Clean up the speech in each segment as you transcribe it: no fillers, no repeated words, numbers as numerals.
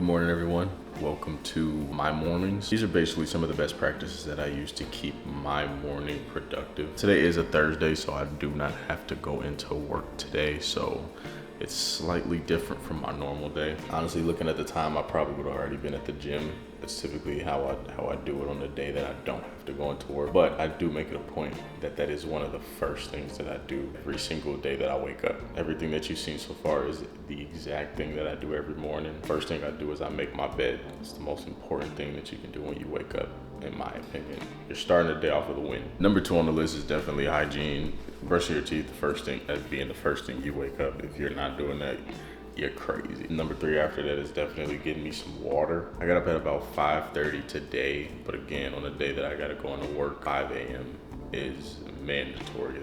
Good morning, everyone. Welcome to my mornings. These are basically some of the best practices that I use to keep my morning productive. Today is a Thursday, so I do not have to go into work today, so it's slightly different from my normal day. Honestly, looking at the time, I probably would have already been at the gym. That's typically how I do it on the day that I don't have to go into work. But I do make it a point that that is one of the first things that I do every single day that I wake up. Everything that you've seen so far is the exact thing that I do every morning. First thing I do is I make my bed. It's the most important thing that you can do when you wake up, in my opinion. You're starting the day off with a win. Number 2 on the list is definitely hygiene. Brushing your teeth, the first thing you wake up. If you're not doing that, you're crazy. Number 3 after that is definitely getting me some water. I got up at about 5:30 today, but again, on the day that I gotta go into work, 5 a.m. is mandatory.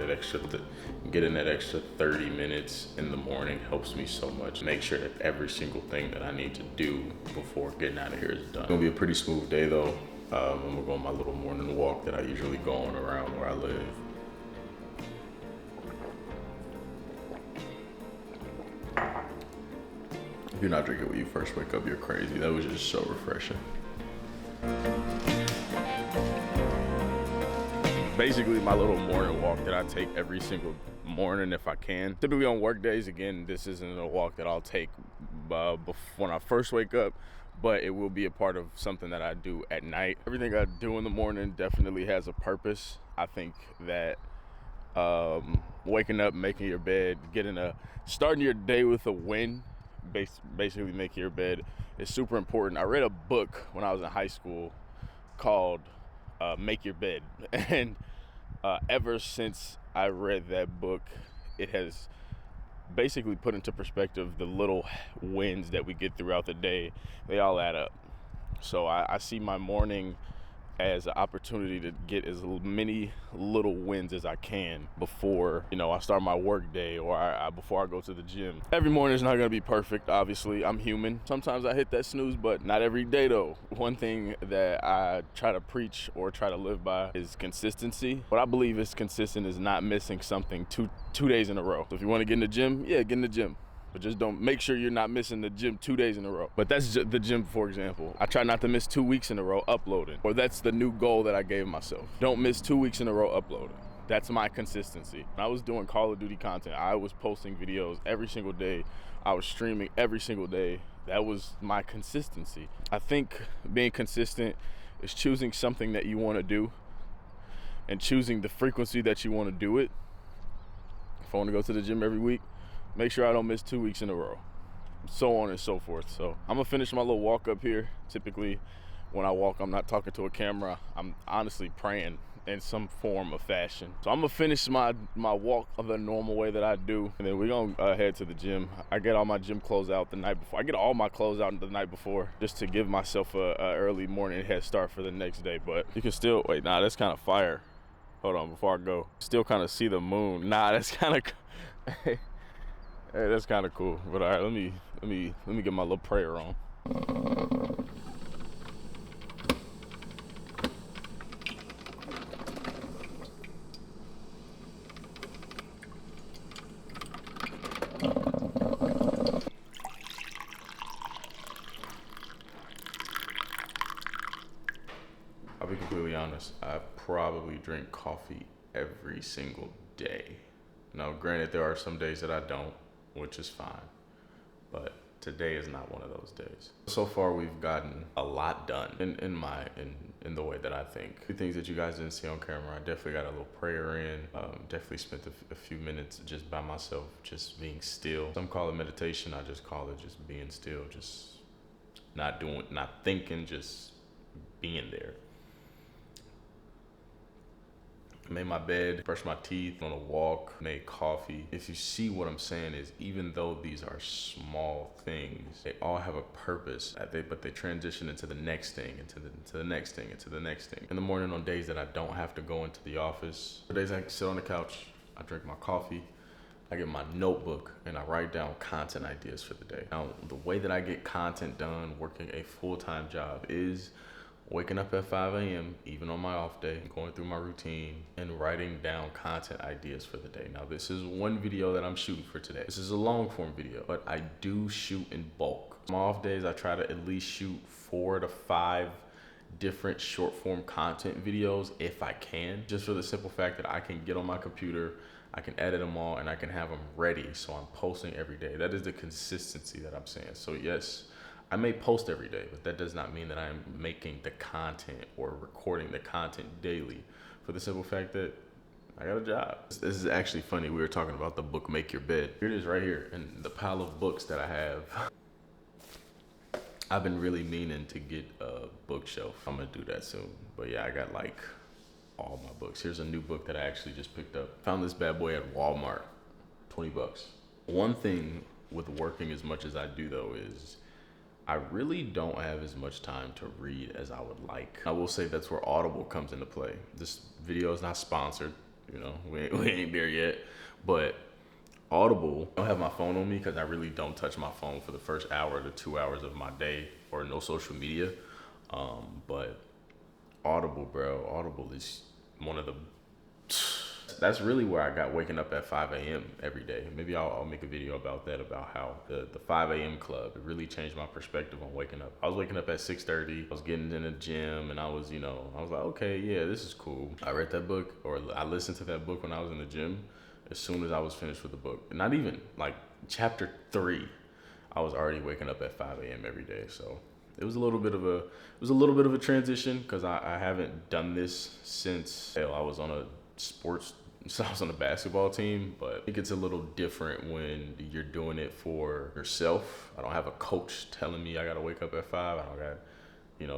Getting that extra 30 minutes in the morning helps me so much. Make sure that every single thing that I need to do before getting out of here is done. It's gonna be a pretty smooth day though. I'm gonna go on my little morning walk that I usually go on around where I live. If you're not drinking when you first wake up, you're crazy. That was just so refreshing. Basically, my little morning walk that I take every single morning if I can. Typically on work days, again, this isn't a walk that I'll take when I first wake up, but it will be a part of something that I do at night. Everything I do in the morning definitely has a purpose. I think that waking up, making your bed, starting your day with a win, basically making your bed is super important. I read a book when I was in high school called Make Your Bed, and ever since I read that book, it has basically put into perspective the little wins that we get throughout the day. They all add up. So I see my morning as an opportunity to get as many little wins as I can before, I start my work day or before I go to the gym. Every morning is not gonna be perfect, obviously. I'm human. Sometimes I hit that snooze, but not every day though. One thing that I try to preach or try to live by is consistency. What I believe is consistent is not missing something two days in a row. So if you wanna get in the gym, get in the gym. But just don't make sure you're not missing the gym 2 days in a row. But that's just the gym, for example. I try not to miss 2 weeks in a row uploading, or that's the new goal that I gave myself. Don't miss 2 weeks in a row uploading. That's my consistency. When I was doing Call of Duty content, I was posting videos every single day. I was streaming every single day. That was my consistency. I think being consistent is choosing something that you want to do and choosing the frequency that you want to do it. If I want to go to the gym every week, make sure I don't miss 2 weeks in a row, so on and so forth. So I'm gonna finish my little walk up here. Typically when I walk, I'm not talking to a camera. I'm honestly praying in some form of fashion. So I'm gonna finish my walk of the normal way that I do, and then we're gonna head to the gym. I get all my gym clothes out the night before. I get all my clothes out the night before just to give myself a early morning head start for the next day. But you can still, that's kind of fire. Hold on, before I go, still kind of see the moon. That's kind of Hey, that's kind of cool. But all right, let me get my little prayer on. I'll be completely honest. I probably drink coffee every single day. Now, granted, there are some days that I don't, which is fine, but today is not one of those days. So far, we've gotten a lot done in the way that I think. The things that you guys didn't see on camera, I definitely got a little prayer in. Definitely spent a few minutes just by myself, just being still. Some call it meditation. I just call it just being still, just not thinking, just being there. Made my bed, brushed my teeth, on a walk, made coffee. If you see what I'm saying is, even though these are small things, they all have a purpose, but they transition into the next thing, into the next thing, into the next thing. In the morning, on days that I don't have to go into the office, the days I can sit on the couch, I drink my coffee, I get my notebook, and I write down content ideas for the day. Now, the way that I get content done working a full-time job is waking up at 5 a.m., even on my off day, going through my routine and writing down content ideas for the day. Now, this is one video that I'm shooting for today. This is a long form video, but I do shoot in bulk. On off days, I try to at least shoot 4 to 5 different short form content videos if I can, just for the simple fact that I can get on my computer, I can edit them all, and I can have them ready, so I'm posting every day. That is the consistency that I'm saying. So yes, I may post every day, but that does not mean that I'm making the content or recording the content daily, for the simple fact that I got a job. This is actually funny. We were talking about the book Make Your Bed. Here it is right here, and the pile of books that I have. I've been really meaning to get a bookshelf. I'm gonna do that soon. But yeah, I got like all my books. Here's a new book that I actually just picked up. Found this bad boy at Walmart, 20 bucks. One thing with working as much as I do though is I really don't have as much time to read as I would like. I will say that's where Audible comes into play. This video is not sponsored, you know, we ain't there yet, but Audible, I don't have my phone on me because I really don't touch my phone for the first hour to 2 hours of my day, or no social media. But Audible, bro, Audible is one of the, that's really where I got waking up at 5 a.m. every day. Maybe I'll make a video about that, about how the 5 a.m. club, it really changed my perspective on waking up. I was waking up at 6:30, I was getting in the gym, and I was like, okay, yeah, this is cool. I read that book, or I listened to that book when I was in the gym. As soon as I was finished with the book, not even like chapter 3, I was already waking up at 5 a.m. every day. So it was a little bit of a transition, because I haven't done this since I was on a basketball team. But I think it's a little different when you're doing it for yourself. I don't have a coach telling me I gotta wake up at 5. I don't got,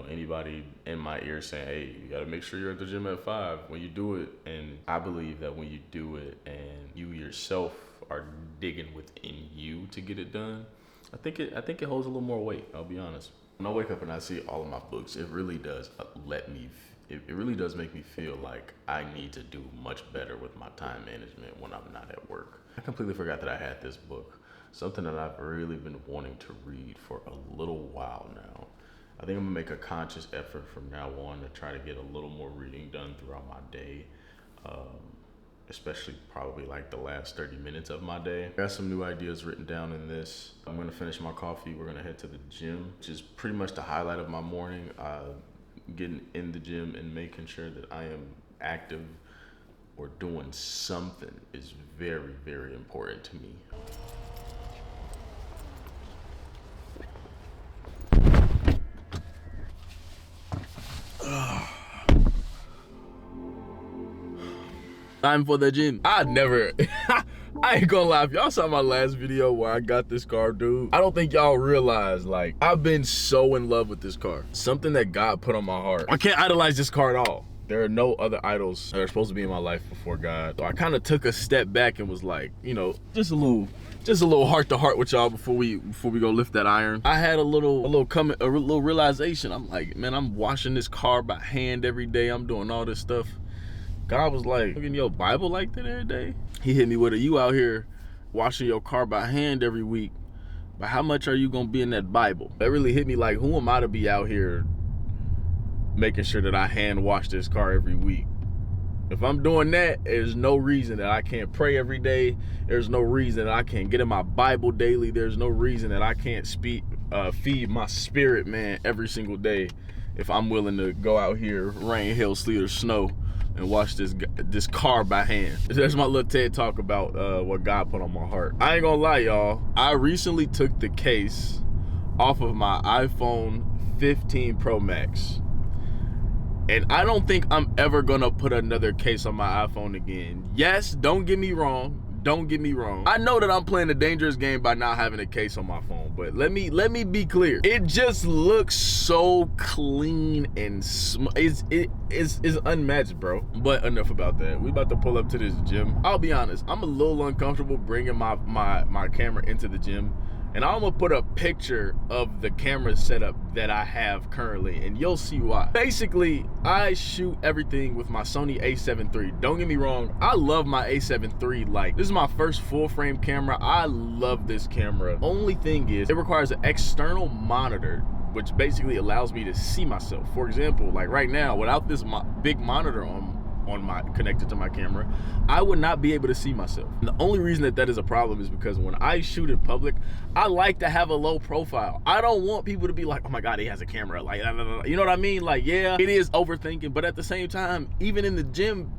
anybody in my ear saying, hey, you gotta make sure you're at the gym at 5 when you do it. And I believe that when you do it and you yourself are digging within you to get it done, I think it holds a little more weight, I'll be honest. When I wake up and I see all of my books, it really does it really does make me feel like I need to do much better with my time management when I'm not at work. I completely forgot that I had this book, something that I've really been wanting to read for a little while now. I think I'm gonna make a conscious effort from now on to try to get a little more reading done throughout my day, especially probably like the last 30 minutes of my day. I got some new ideas written down in this. I'm gonna finish my coffee. We're gonna head to the gym, which is pretty much the highlight of my morning. Getting in the gym and making sure that I am active or doing something is very, very important to me. Time for the gym. I ain't gonna lie, if y'all saw my last video where I got this car, dude, I don't think y'all realize, like, I've been so in love with this car. Something that God put on my heart. I can't idolize this car at all. There are no other idols that are supposed to be in my life before God. So I kind of took a step back and was like, just a little heart to heart with y'all before we go lift that iron. I had a little realization. I'm like, man, I'm washing this car by hand every day. I'm doing all this stuff. God was like, looking your Bible like that every day? He hit me with you out here washing your car by hand every week, but how much are you gonna be in that Bible? That really hit me, like, who am I to be out here making sure that I hand wash this car every week? If I'm doing that, there's no reason that I can't pray every day. There's no reason that I can't get in my Bible daily. There's no reason that I can't feed my spirit, man, every single day if I'm willing to go out here, rain, hail, sleet, or snow, and wash this car by hand. That's my little TED talk about what God put on my heart. I ain't gonna lie, y'all. I recently took the case off of my iPhone 15 Pro Max. And I don't think I'm ever gonna put another case on my iPhone again. Yes, don't get me wrong. I know that I'm playing a dangerous game by not having a case on my phone, but let me be clear. It just looks so clean and it's unmatched, bro. But enough about that. We about to pull up to this gym. I'll be honest, I'm a little uncomfortable bringing my camera into the gym. And I'm gonna put a picture of the camera setup that I have currently, and you'll see why. Basically, I shoot everything with my Sony a7 III. Don't get me wrong, I love my a7 III. Like, this is my first full frame camera. I love this camera. Only thing is, it requires an external monitor, which basically allows me to see myself. For example, like right now, without this big monitor on connected to my camera, I would not be able to see myself. And the only reason that is a problem is because when I shoot in public, I like to have a low profile. I don't want people to be like, oh my God, he has a camera. Like, you know what I mean? Like, yeah, it is overthinking, but at the same time, even in the gym,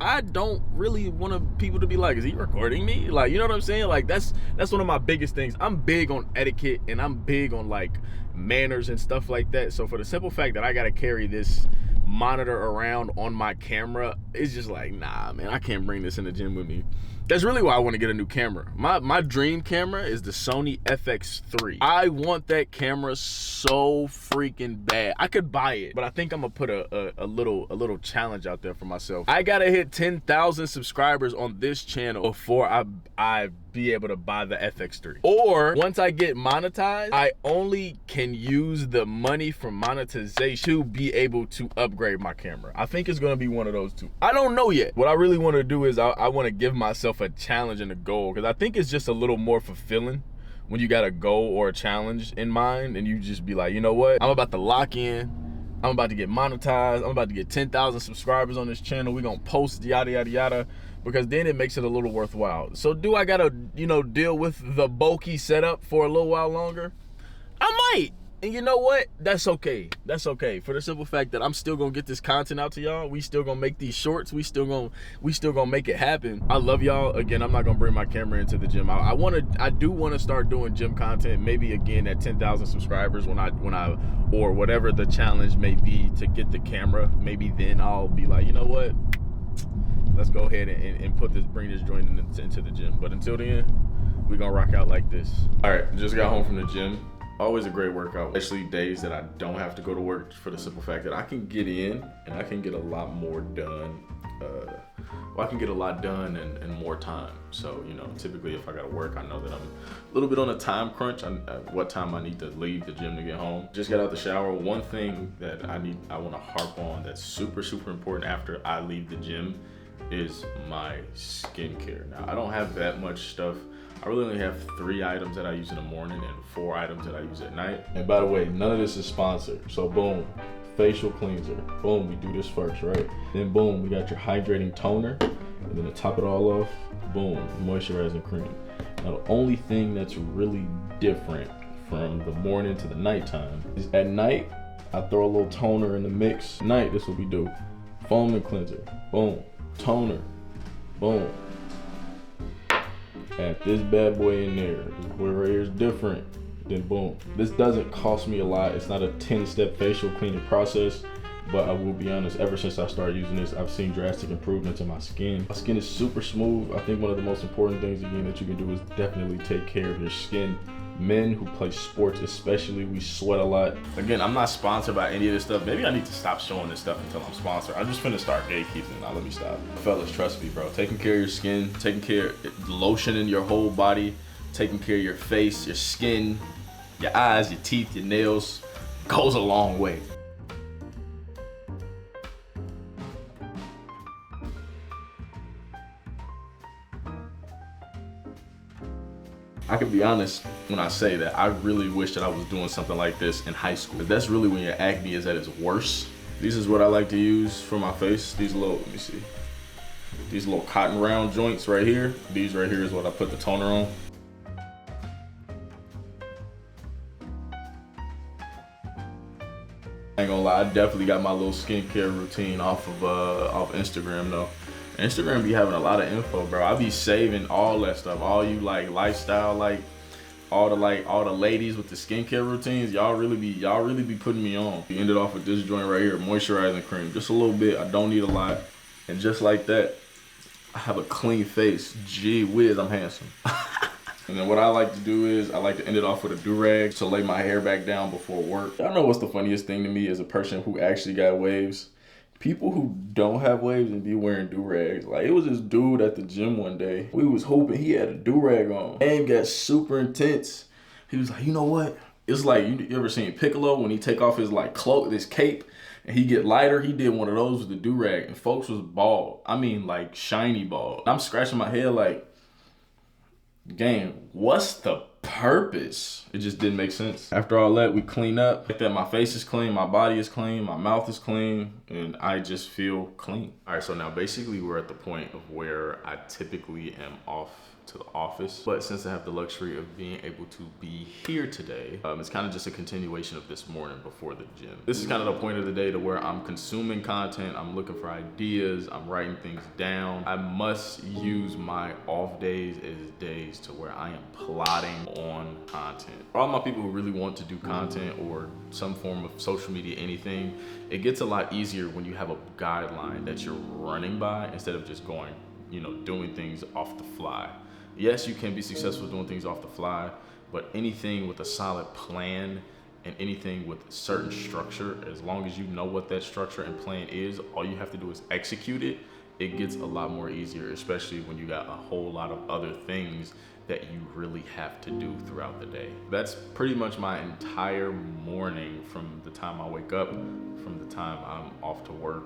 I don't really want people to be like, is he recording me? Like, you know what I'm saying? Like, that's one of my biggest things. I'm big on etiquette and I'm big on like manners and stuff like that. So for the simple fact that I gotta carry this monitor around on my camera, it's just like, nah, man, I can't bring this in the gym with me. That's really why I want to get a new camera. My dream camera is the Sony FX3. I want that camera so freaking bad. I could buy it, but I think I'm gonna put a little challenge out there for myself. I gotta hit 10,000 subscribers on this channel before I be able to buy the FX3. Or once I get monetized, I only can use the money from monetization to be able to upgrade my camera. I think it's gonna be one of those two. I don't know yet. What I really want to do is I want to give myself a challenge and a goal, because I think it's just a little more fulfilling when you got a goal or a challenge in mind and you just be like, you know what, I'm about to lock in, I'm about to get monetized, I'm about to get 10,000 subscribers on this channel, we're gonna post yada yada yada, because then it makes it a little worthwhile. So do I gotta, you know, deal with the bulky setup for a little while longer? I might. And you know what? That's okay. That's okay. For the simple fact that I'm still gonna get this content out to y'all. We still gonna make these shorts. We still gonna make it happen. I love y'all. Again, I'm not gonna bring my camera into the gym. I do wanna start doing gym content, maybe again at 10,000 subscribers when I or whatever the challenge may be to get the camera. Maybe then I'll be like, you know what? Let's go ahead and bring this joint into the gym. But until then, we're gonna rock out like this. All right, just got home from the gym. Always a great workout, especially days that I don't have to go to work, for the simple fact that I can get in and I can get a lot more done. I can get a lot done in more time. So, you know, typically if I gotta work, I know that I'm a little bit on a time crunch on what time I need to leave the gym to get home. Just got out the shower. One thing that I wanna harp on that's super, super important after I leave the gym is my skincare. Now, I don't have that much stuff. I really only have 3 items that I use in the morning and 4 items that I use at night. And by the way, none of this is sponsored. So boom, facial cleanser. Boom, we do this first, right? Then boom, we got your hydrating toner. And then to top it all off, boom, moisturizing cream. Now the only thing that's really different from the morning to the nighttime is at night, I throw a little toner in the mix. At night, this is what we do. Foaming cleanser, boom, toner, boom. Add this bad boy in there. This boy right here is different. Then boom. This doesn't cost me a lot. It's not a 10-step facial cleaning process, but I will be honest, ever since I started using this, I've seen drastic improvements in my skin. My skin is super smooth. I think one of the most important things again that you can do is definitely take care of your skin. Men who play sports especially, we sweat a lot. Again, I'm not sponsored by any of this stuff. Maybe I need to stop showing this stuff until I'm sponsored. I'm just finna start gatekeeping. Now let me stop. Fellas, trust me, bro. Taking care of your skin, taking care, lotioning your whole body, taking care of your face, your skin, your eyes, your teeth, your nails, goes a long way. I can be honest when I say that I really wish that I was doing something like this in high school. That's really when your acne is at its worst. This is what I like to use for my face. These little, let me see. These little cotton round joints right here. These right here is what I put the toner on. I ain't gonna lie, I definitely got my little skincare routine off Instagram though. Instagram be having a lot of info, bro. I be saving all that stuff. All you like lifestyle, all the ladies with the skincare routines, y'all really be putting me on. We ended off with this joint right here, moisturizing cream. Just a little bit, I don't need a lot. And just like that, I have a clean face. Gee whiz, I'm handsome. And then what I like to do is I like to end it off with a do-rag to lay my hair back down before work. Y'all know what's the funniest thing to me as a person who actually got waves? People who don't have waves and be wearing do-rags. Like, it was this dude at the gym one day. We was hooping, he had a do-rag on. Game got super intense. He was like, you know what? It's like, you ever seen Piccolo when he take off his like cloak, his cape, and he get lighter? He did one of those with the do-rag, and folks was bald. I mean, like shiny bald. I'm scratching my head like, game, what's the purpose. It just didn't make sense. After all that, we clean up. Like that, my face is clean, my body is clean, my mouth is clean, and I just feel clean. All right, so now basically we're at the point of where I typically am off to the office, but since I have the luxury of being able to be here today, it's kind of just a continuation of this morning before the gym. This is kind of the point of the day to where I'm consuming content, I'm looking for ideas, I'm writing things down. I must use my off days as days to where I am plotting on content. For all my people who really want to do content or some form of social media, anything, it gets a lot easier when you have a guideline that you're running by instead of just going, doing things off the fly. Yes, you can be successful doing things off the fly, but anything with a solid plan and anything with certain structure, as long as you know what that structure and plan is, all you have to do is execute it. It gets a lot more easier, especially when you got a whole lot of other things that you really have to do throughout the day. That's pretty much my entire morning from the time I wake up, from the time I'm off to work,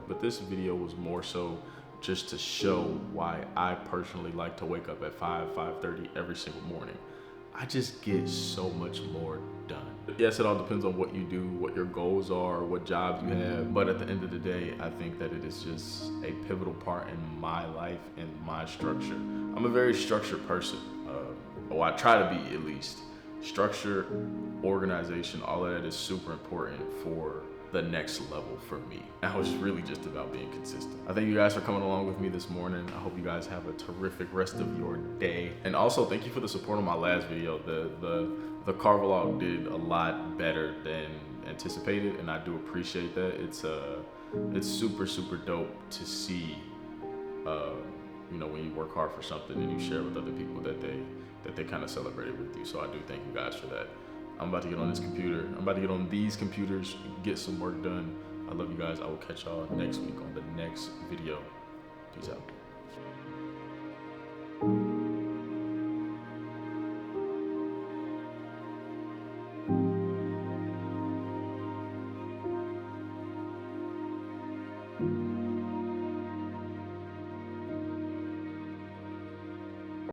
but this video was more so just to show why I personally like to wake up at 5:30 every single morning. I just get so much more done. Yes, it all depends on what you do, what your goals are, what job you have. But at the end of the day, I think that it is just a pivotal part in my life and my structure. I'm a very structured person. I try to be, at least. Structure, organization, all of that is super important for the next level for me. Now it's really just about being consistent. I thank you guys for coming along with me this morning. I hope you guys have a terrific rest of your day. And also thank you for the support on my last video. The car vlog did a lot better than anticipated, and I do appreciate that. It's super, super dope to see when you work hard for something and you share with other people that they kind of celebrated with you. So I do thank you guys for that. I'm about to get on this computer. I'm about to get on these computers, get some work done. I love you guys. I will catch y'all next week on the next video. Peace out.